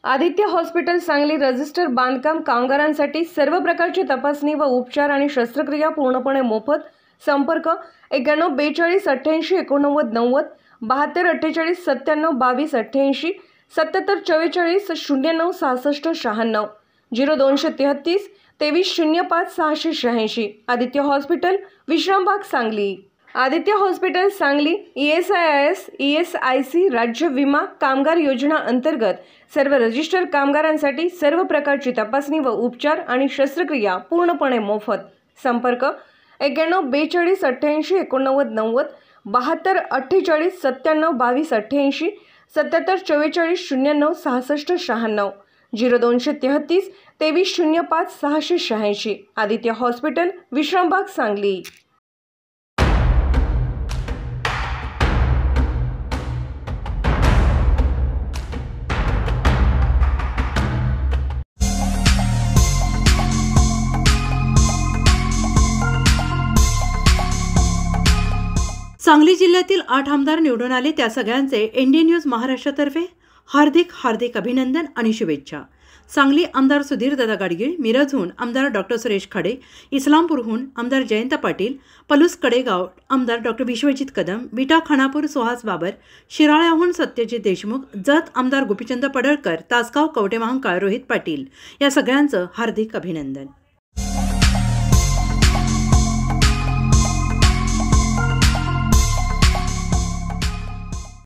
Aditya hospital Sangli register बांधकाम कामगारांसाठी सर्व प्रकारची तपासणी व उपचार आणि शस्त्रक्रिया पूर्णपणे मोफत। संपर्क 91 42 88 89 90 72 48 97 22 88 77 44 09 66 96 0233 23 05 686। Aditya hospital Vishrambag Sangli. Aditya hospital Sangli ESIS ESIC राज्य विमा कामगार योजना अंतर्गत सर्व रजिस्टर कामगारांसाठी सर्व प्रकारची तपासणी व उपचार आणि शस्त्रक्रिया पूर्णपणे मोफत। संपर्क 91 42 88 89 90 72 48 97 22 88 77 44 09 66 96 0233 23 05 686। आदित्य हॉस्पिटल विश्रामबाग सांगली। सांगली जिल्ह्यातील 8 आमदार निवडून आले त्या सगळ्यांचे ND न्यूज महाराष्ट्रातर्फे हार्दिक अभिनंदन आणि शुभेच्छा। सांगली आमदार सुधीर दादा गाडगीळ, मिरजहून आमदार डॉक्टर सुरेश खाडे, इस्लामपूरहून आमदार जयंत पाटील, पलूस कडेगाव आमदार डॉक्टर विश्वजित कदम, विटा खानापूर सुहास बाबर, शिराळ्याहून सत्यजित देशमुख, जत आमदार गोपीचंद पडळकर, तासगाव कवटेमहांकाळ रोहित पाटील या सगळ्यांचं हार्दिक अभिनंदन।